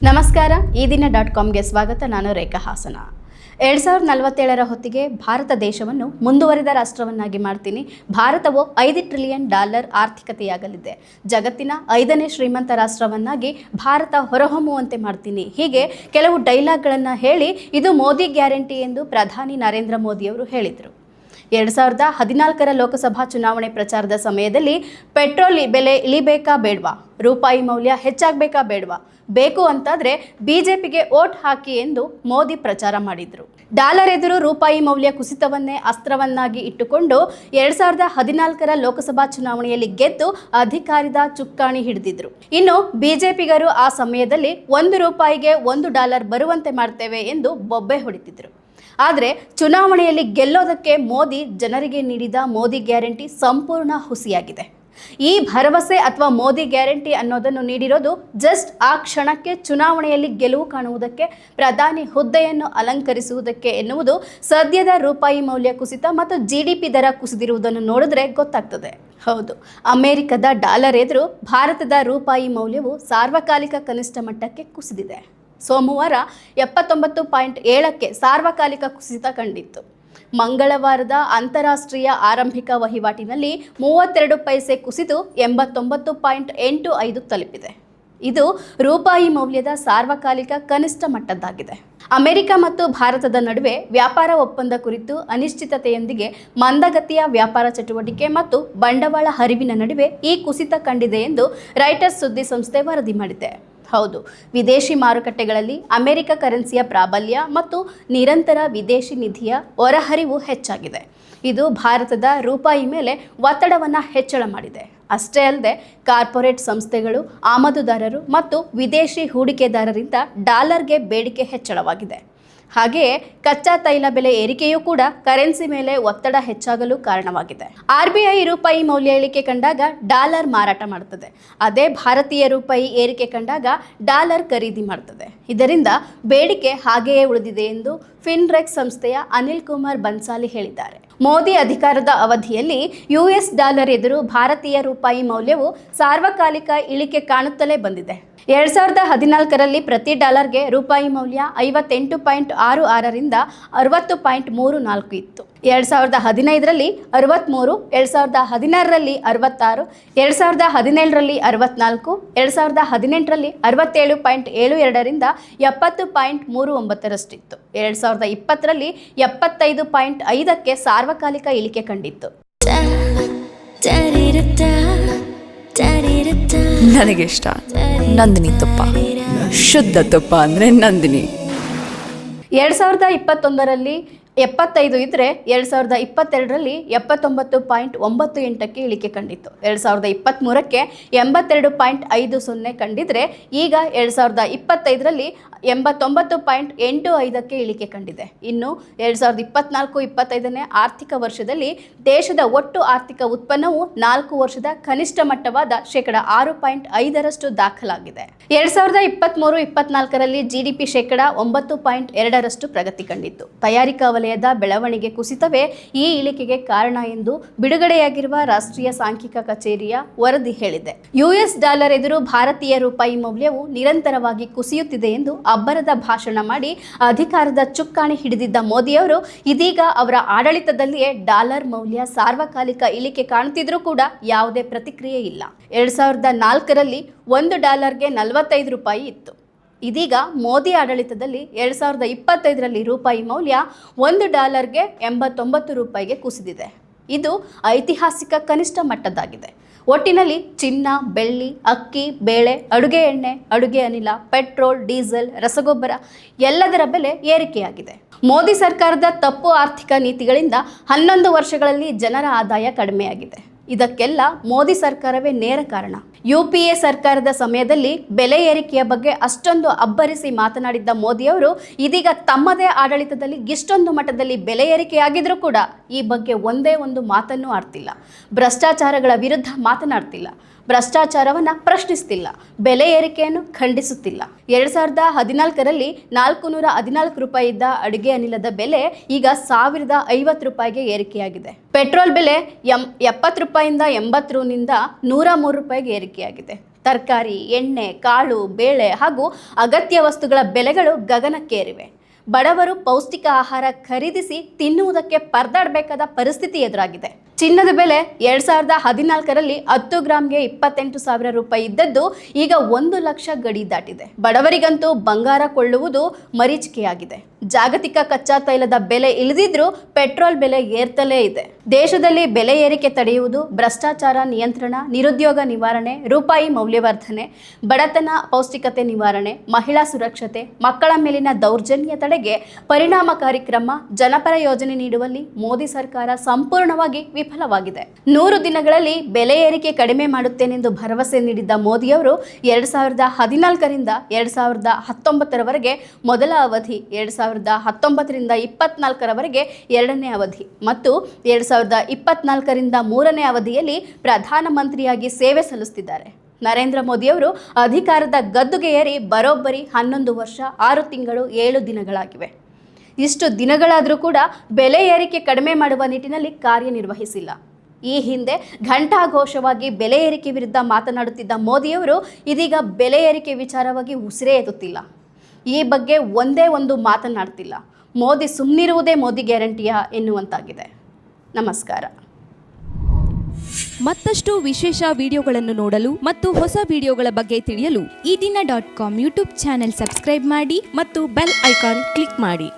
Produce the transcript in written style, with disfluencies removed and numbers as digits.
ನಮಸ್ಕಾರ ಈ ದಿನ.comಗೆ ಸ್ವಾಗತ. ನಾನು ರೇಖಾ ಹಾಸನ. 2047ರ ಹೊತ್ತಿಗೆ ಭಾರತ ದೇಶವನ್ನು ಮುಂದುವರಿದ ರಾಷ್ಟ್ರವನ್ನಾಗಿ ಮಾಡ್ತೀನಿ. ಭಾರತವು $5 ಟ್ರಿಲಿಯನ್ ಆರ್ಥಿಕತೆಯಾಗಲಿದೆ. ಜಗತ್ತಿನ 5ನೇ ಶ್ರೀಮಂತ ರಾಷ್ಟ್ರವನ್ನಾಗಿ ಭಾರತ ಹೊರಹೊಮ್ಮುವಂತೆ ಮಾಡ್ತೀನಿ. ಹೀಗೆ ಕೆಲವು ಡೈಲಾಗ್ಗಳನ್ನು ಹೇಳಿ ಇದು ಮೋದಿ ಗ್ಯಾರಂಟಿ ಎಂದು ಪ್ರಧಾನಿ ನರೇಂದ್ರ ಮೋದಿಯವರು ಹೇಳಿದರು. 2014ರ ಲೋಕಸಭಾ ಚುನಾವಣೆ ಪ್ರಚಾರದ ಸಮಯದಲ್ಲಿ ಪೆಟ್ರೋಲ್ ಬೆಲೆ ಇಳಿಬೇಕಾ ಬೇಡವಾ, ರೂಪಾಯಿ ಮೌಲ್ಯ ಹೆಚ್ಚಾಗಬೇಕಾ ಬೇಡವಾ, ಬೇಕು ಅಂತಾದರೆ ಬಿಜೆಪಿಗೆ ವೋಟ್ ಹಾಕಿ ಎಂದು ಮೋದಿ ಪ್ರಚಾರ ಮಾಡಿದರು. ಡಾಲರ್ ಎದುರು ರೂಪಾಯಿ ಮೌಲ್ಯ ಕುಸಿತವನ್ನೇ ಅಸ್ತ್ರವನ್ನಾಗಿ ಇಟ್ಟುಕೊಂಡು 2014ರ ಲೋಕಸಭಾ ಚುನಾವಣೆಯಲ್ಲಿ ಗೆದ್ದು ಅಧಿಕಾರದ ಚುಕ್ಕಾಣಿ ಹಿಡಿದಿದ್ರು. ಇನ್ನು ಬಿಜೆಪಿಗರು ಆ ಸಮಯದಲ್ಲಿ $1 $1 ಬರುವಂತೆ ಮಾಡ್ತೇವೆ ಎಂದು ಬೊಬ್ಬೆ ಹೊಡಿತಿದ್ರು. ಆದರೆ ಚುನಾವಣೆಯಲ್ಲಿ ಗೆಲ್ಲೋದಕ್ಕೆ ಮೋದಿ ಜನರಿಗೆ ನೀಡಿದ ಮೋದಿ ಗ್ಯಾರಂಟಿ ಸಂಪೂರ್ಣ ಹುಸಿಯಾಗಿದೆ. ಈ ಭರವಸೆ ಅಥವಾ ಮೋದಿ ಗ್ಯಾರಂಟಿ ಅನ್ನೋದನ್ನು ನೀಡಿರೋದು ಜಸ್ಟ್ ಆ ಕ್ಷಣಕ್ಕೆ ಚುನಾವಣೆಯಲ್ಲಿ ಗೆಲುವು ಕಾಣುವುದಕ್ಕೆ, ಪ್ರಧಾನಿ ಹುದ್ದೆಯನ್ನು ಅಲಂಕರಿಸುವುದಕ್ಕೆ ಎನ್ನುವುದು ಸದ್ಯದ ರೂಪಾಯಿ ಮೌಲ್ಯ ಕುಸಿತ ಮತ್ತು GDP ದರ ಕುಸಿದಿರುವುದನ್ನು ನೋಡಿದ್ರೆ ಗೊತ್ತಾಗ್ತದೆ. ಹೌದು, ಅಮೆರಿಕದ ಡಾಲರ್ ಎದುರು ಭಾರತದ ರೂಪಾಯಿ ಮೌಲ್ಯವು ಸಾರ್ವಕಾಲಿಕ ಕನಿಷ್ಠ ಮಟ್ಟಕ್ಕೆ ಕುಸಿದಿದೆ. ಸೋಮವಾರ 79.7ಕ್ಕೆ ಸಾರ್ವಕಾಲಿಕ ಕುಸಿತ ಕಂಡಿತ್ತು. ಮಂಗಳವಾರದ ಅಂತಾರಾಷ್ಟ್ರೀಯ ಆರಂಭಿಕ ವಹಿವಾಟಿನಲ್ಲಿ 32 ಪೈಸೆ ಕುಸಿದು 89.85 ತಲುಪಿದೆ. ಇದು ರೂಪಾಯಿ ಮೌಲ್ಯದ ಸಾರ್ವಕಾಲಿಕ ಕನಿಷ್ಠ ಮಟ್ಟದ್ದಾಗಿದೆ. ಅಮೆರಿಕ ಮತ್ತು ಭಾರತದ ನಡುವೆ ವ್ಯಾಪಾರ ಒಪ್ಪಂದ ಕುರಿತು ಅನಿಶ್ಚಿತತೆಯೊಂದಿಗೆ ಮಂದಗತಿಯ ವ್ಯಾಪಾರ ಚಟುವಟಿಕೆ ಮತ್ತು ಬಂಡವಾಳ ಹರಿವಿನ ನಡುವೆ ಈ ಕುಸಿತ ಕಂಡಿದೆ ಎಂದು ರಾಯ್ಟರ್ಸ್ ಸುದ್ದಿ ಸಂಸ್ಥೆ ವರದಿ ಮಾಡಿದೆ. ಹೌದು, ವಿದೇಶಿ ಮಾರುಕಟ್ಟೆಗಳಲ್ಲಿ ಅಮೆರಿಕ ಕರೆನ್ಸಿಯ ಪ್ರಾಬಲ್ಯ ಮತ್ತು ನಿರಂತರ ವಿದೇಶಿ ನಿಧಿಯ ಹೊರಹರಿವು ಹೆಚ್ಚಾಗಿದೆ. ಇದು ಭಾರತದ ರೂಪಾಯಿ ಮೇಲೆ ಒತ್ತಡವನ್ನು ಹೆಚ್ಚಳ ಮಾಡಿದೆ. ಅಷ್ಟೇ ಅಲ್ಲದೆ ಕಾರ್ಪೊರೇಟ್ ಸಂಸ್ಥೆಗಳು, ಆಮದುದಾರರು ಮತ್ತು ವಿದೇಶಿ ಹೂಡಿಕೆದಾರರಿಂದ ಡಾಲರ್ಗೆ ಬೇಡಿಕೆ ಹೆಚ್ಚಳವಾಗಿದೆ. ಹಾಗೆಯೇ ಕಚ್ಚಾ ತೈಲ ಬೆಲೆ ಏರಿಕೆಯೂ ಕೂಡ ಕರೆನ್ಸಿ ಮೇಲೆ ಒತ್ತಡ ಹೆಚ್ಚಾಗಲು ಕಾರಣವಾಗಿದೆ. RBI ರೂಪಾಯಿ ಮೌಲ್ಯ ಇಳಿಕೆ ಕಂಡಾಗ ಡಾಲರ್ ಮಾರಾಟ ಮಾಡುತ್ತದೆ. ಅದೇ ಭಾರತೀಯ ರೂಪಾಯಿ ಏರಿಕೆ ಕಂಡಾಗ ಡಾಲರ್ ಖರೀದಿ ಮಾಡುತ್ತದೆ. ಇದರಿಂದ ಬೇಡಿಕೆ ಹಾಗೆಯೇ ಉಳಿದಿದೆ ಎಂದು ಫಿನ್ರೆಕ್ಸ್ ಸಂಸ್ಥೆಯ ಅನಿಲ್ ಕುಮಾರ್ ಬನ್ಸಾಲಿ ಹೇಳಿದ್ದಾರೆ. ಮೋದಿ ಅಧಿಕಾರದ ಅವಧಿಯಲ್ಲಿ US ಡಾಲರ್ ಎದುರು ಭಾರತೀಯ ರೂಪಾಯಿ ಮೌಲ್ಯವು ಸಾರ್ವಕಾಲಿಕ ಇಳಿಕೆ ಕಾಣುತ್ತಲೇ ಬಂದಿದೆ. 2014ರಲ್ಲಿ ಪ್ರತಿ ಡಾಲರ್ಗೆ ರೂಪಾಯಿ ಮೌಲ್ಯ 58.66ರಿಂದ 60.34 ಇತ್ತು. 2015ರಲ್ಲಿ 63, 2016ರಲ್ಲಿ 66, 2017ರಲ್ಲಿ 64, 2018ರಲ್ಲಿ 67.72ರಿಂದ 70.39ರಷ್ಟಿತ್ತು. 2020ರಲ್ಲಿ 75.5ಕ್ಕೆ ಸಾರ್ವಕಾಲಿಕ ಇಳಿಕೆ ಕಂಡಿತ್ತು. ನನಗೆ ಇಷ್ಟ ನಂದಿನಿ ತುಪ್ಪ, ಶುದ್ಧ ತುಪ್ಪ ಅಂದರೆ ನಂದಿನಿ. 2021ರಲ್ಲಿ 75 ಇದ್ದರೆ 2022ರಲ್ಲಿ 79.98ಕ್ಕೆ ಇಳಿಕೆ ಕಂಡಿತ್ತು. 2023ಕ್ಕೆ 82.50 ಕಂಡಿದ್ರೆ ಈಗ 2025ರಲ್ಲಿ 89.85ಕ್ಕೆ ಇಳಿಕೆ ಕಂಡಿದೆ. ಇನ್ನು 2024-25ನೇ ಆರ್ಥಿಕ ವರ್ಷದಲ್ಲಿ ದೇಶದ ಒಟ್ಟು ಆರ್ಥಿಕ ಉತ್ಪನ್ನವು 4 ವರ್ಷದ ಕನಿಷ್ಠ ಮಟ್ಟವಾದ 6.5% ದಾಖಲಾಗಿದೆ. 2023-24ರಲ್ಲಿ GDP 9.2% ಪ್ರಗತಿ ಕಂಡಿತ್ತು. ತಯಾರಿಕಾ ವಲಯದ ಬೆಳವಣಿಗೆ ಕುಸಿತವೇ ಈ ಇಳಿಕೆಗೆ ಕಾರಣ ಎಂದು ಬಿಡುಗಡೆಯಾಗಿರುವ ರಾಷ್ಟ್ರೀಯ ಸಾಂಖ್ಯಿಕ ಕಚೇರಿಯ ವರದಿ ಹೇಳಿದೆ. US ಡಾಲರ್ ಎದುರು ಭಾರತೀಯ ರೂಪಾಯಿ ಮೌಲ್ಯವು ನಿರಂತರವಾಗಿ ಕುಸಿಯುತ್ತಿದೆ ಎಂದು ಅಬ್ಬರದ ಭಾಷಣ ಮಾಡಿ ಅಧಿಕಾರದ ಚುಕ್ಕಾಣಿ ಹಿಡಿದಿದ್ದ ಮೋದಿಯವರು ಇದೀಗ ಅವರ ಆಡಳಿತದಲ್ಲಿಯೇ ಡಾಲರ್ ಮೌಲ್ಯ ಸಾರ್ವಕಾಲಿಕ ಇಳಿಕೆ ಕಾಣುತ್ತಿದ್ರೂ ಕೂಡ ಯಾವುದೇ ಪ್ರತಿಕ್ರಿಯೆ ಇಲ್ಲ. 2004ರಲ್ಲಿ $1ಗೆ 45 ರೂಪಾಯಿ ಇತ್ತು. ಇದೀಗ ಮೋದಿ ಆಡಳಿತದಲ್ಲಿ 2025ರಲ್ಲಿ ರೂಪಾಯಿ ಮೌಲ್ಯ $1ಗೆ 89 ರೂಪಾಯಿಗೆ ಕುಸಿದಿದೆ. ಇದು ಐತಿಹಾಸಿಕ ಕನಿಷ್ಠ ಮಟ್ಟದ್ದಾಗಿದೆ. ಒಟ್ಟಿನಲ್ಲಿ ಚಿನ್ನ, ಬೆಳ್ಳಿ, ಅಕ್ಕಿ, ಬೇಳೆ, ಅಡುಗೆ ಎಣ್ಣೆ, ಅಡುಗೆ ಅನಿಲ, ಪೆಟ್ರೋಲ್, ಡೀಸೆಲ್, ರಸಗೊಬ್ಬರ ಎಲ್ಲದರ ಬೆಲೆ ಏರಿಕೆಯಾಗಿದೆ. ಮೋದಿ ಸರ್ಕಾರದ ತಪ್ಪು ಆರ್ಥಿಕ ನೀತಿಗಳಿಂದ 11 ವರ್ಷಗಳಲ್ಲಿ ಜನರ ಆದಾಯ ಕಡಿಮೆಯಾಗಿದೆ. ಇದಕ್ಕೆಲ್ಲ ಮೋದಿ ಸರ್ಕಾರವೇ ನೇರ ಕಾರಣ. UPA ಸರ್ಕಾರದ ಸಮಯದಲ್ಲಿ ಬೆಲೆ ಏರಿಕೆಯ ಬಗ್ಗೆ ಅಷ್ಟೊಂದು ಅಬ್ಬರಿಸಿ ಮಾತನಾಡಿದ್ದ ಮೋದಿಯವರು ಇದೀಗ ತಮ್ಮದೇ ಆಡಳಿತದಲ್ಲಿ ಇಷ್ಟೊಂದು ಮಟ್ಟದಲ್ಲಿ ಬೆಲೆ ಏರಿಕೆಯಾಗಿದ್ರೂ ಕೂಡ ಈ ಬಗ್ಗೆ ಒಂದೇ ಒಂದು ಮಾತನ್ನೂ ಆಡ್ತಿಲ್ಲ. ಭ್ರಷ್ಟಾಚಾರಗಳ ವಿರುದ್ಧ ಮಾತನಾಡ್ತಿಲ್ಲ. ಭ್ರಷ್ಟಾಚಾರವನ್ನು ಪ್ರಶ್ನಿಸ್ತಿಲ್ಲ. ಬೆಲೆ ಏರಿಕೆಯನ್ನು ಖಂಡಿಸುತ್ತಿಲ್ಲ. 2014ರಲ್ಲಿ 414 ರೂಪಾಯಿ ಇದ್ದ ಅಡುಗೆ ಅನಿಲದ ಬೆಲೆ ಈಗ 1050 ರೂಪಾಯಿಗೆ ಏರಿಕೆಯಾಗಿದೆ. ಪೆಟ್ರೋಲ್ ಬೆಲೆ 70 ರೂಪಾಯಿಂದ 80 ರಿಂದ 103 ರೂಪಾಯಿಗೆ ಏರಿಕೆಯಾಗಿದೆ. ತರಕಾರಿ, ಎಣ್ಣೆ, ಕಾಳು, ಬೇಳೆ ಹಾಗೂ ಅಗತ್ಯ ವಸ್ತುಗಳ ಬೆಲೆಗಳು ಗಗನಕ್ಕೇರಿವೆ. ಬಡವರು ಪೌಷ್ಟಿಕ ಆಹಾರ ಖರೀದಿಸಿ ತಿನ್ನುವುದಕ್ಕೆ ಪರದಾಡಬೇಕಾದ ಪರಿಸ್ಥಿತಿ ಎದುರಾಗಿದೆ. ಚಿನ್ನದ ಬೆಲೆ 2014ರಲ್ಲಿ 10 ಗ್ರಾಮ್ಗೆ 28,000 ರೂಪಾಯಿ ಇದ್ದದ್ದು ಈಗ 1 ಲಕ್ಷ ಗಡಿ ದಾಟಿದೆ. ಬಡವರಿಗಂತೂ ಬಂಗಾರ ಕೊಳ್ಳುವುದು ಮರೀಚಿಕೆಯಾಗಿದೆ. ಜಾಗತಿಕ ಕಚ್ಚಾ ತೈಲದ ಬೆಲೆ ಇಳಿದಿದ್ರೂ ಪೆಟ್ರೋಲ್ ಬೆಲೆ ಏರ್ತಲೇ ಇದೆ. ದೇಶದಲ್ಲಿ ಬೆಲೆ ಏರಿಕೆ ತಡೆಯುವುದು, ಭ್ರಷ್ಟಾಚಾರ ನಿಯಂತ್ರಣ, ನಿರುದ್ಯೋಗ ನಿವಾರಣೆ, ರೂಪಾಯಿ ಮೌಲ್ಯವರ್ಧನೆ, ಬಡತನ ಪೌಷ್ಟಿಕತೆ ನಿವಾರಣೆ, ಮಹಿಳಾ ಸುರಕ್ಷತೆ, ಮಕ್ಕಳ ಮೇಲಿನ ದೌರ್ಜನ್ಯ ತಡೆಗೆ ಪರಿಣಾಮಕಾರಿ ಕ್ರಮ, ಜನಪರ ಯೋಜನೆ ನೀಡುವಲ್ಲಿ ಮೋದಿ ಸರ್ಕಾರ ಸಂಪೂರ್ಣವಾಗಿ ವಿಫಲವಾಗಿದೆ. 100 ದಿನಗಳಲ್ಲಿ ಬೆಲೆ ಏರಿಕೆ ಕಡಿಮೆ ಮಾಡುತ್ತೇನೆಂದು ಭರವಸೆ ನೀಡಿದ್ದ ಮೋದಿಯವರು 2014ರಿಂದ 2019ರವರೆಗೆ ಮೊದಲ ಅವಧಿ, 2019ರಿಂದ 24ರವರೆಗೆ ಎರಡನೇ ಅವಧಿ ಮತ್ತು 2024ರಿಂದ 3ನೇ ಅವಧಿಯಲ್ಲಿ ಪ್ರಧಾನಮಂತ್ರಿಯಾಗಿ ಸೇವೆ ಸಲ್ಲಿಸುತ್ತಿದ್ದಾರೆ. ನರೇಂದ್ರ ಮೋದಿಯವರು ಅಧಿಕಾರದ ಗದ್ದುಗೆ ಏರಿ ಬರೋಬ್ಬರಿ 11 ವರ್ಷ 6 ತಿಂಗಳು 7 ದಿನಗಳಾಗಿವೆ. ಇಷ್ಟು ದಿನಗಳಾದರೂ ಕೂಡ ಬೆಲೆ ಏರಿಕೆ ಕಡಿಮೆ ಮಾಡುವ ನಿಟ್ಟಿನಲ್ಲಿ ಕಾರ್ಯನಿರ್ವಹಿಸಿಲ್ಲ. ಈ ಹಿಂದೆ ಘಂಟಾಘೋಷವಾಗಿ ಬೆಲೆ ಏರಿಕೆ ವಿರುದ್ಧ ಮಾತನಾಡುತ್ತಿದ್ದ ಮೋದಿಯವರು ಇದೀಗ ಬೆಲೆ ಏರಿಕೆ ವಿಚಾರವಾಗಿ ಉಸಿರೇ ಎತ್ತುತ್ತಿಲ್ಲ. ಈ ಬಗ್ಗೆ ಒಂದೇ ಒಂದು ಮಾತನಾಡ್ತಿಲ್ಲ. ಮೋದಿ ಸುಮ್ಮನಿರುವುದೇ ಮೋದಿ ಗ್ಯಾರಂಟಿಯಾ ಎನ್ನುವಂತಾಗಿದೆ. ನಮಸ್ಕಾರ. ಮತ್ತಷ್ಟು ವಿಶೇಷ ವಿಡಿಯೋಗಳನ್ನು ನೋಡಲು ಮತ್ತು ಹೊಸ ವಿಡಿಯೋಗಳ ಬಗ್ಗೆ ತಿಳಿಯಲು ಈ ದಿನ .com ಯೂಟ್ಯೂಬ್ ಚಾನೆಲ್ ಸಬ್ಸ್ಕ್ರೈಬ್ ಮಾಡಿ ಮತ್ತು ಬೆಲ್ ಐಕಾನ್ ಕ್ಲಿಕ್ ಮಾಡಿ.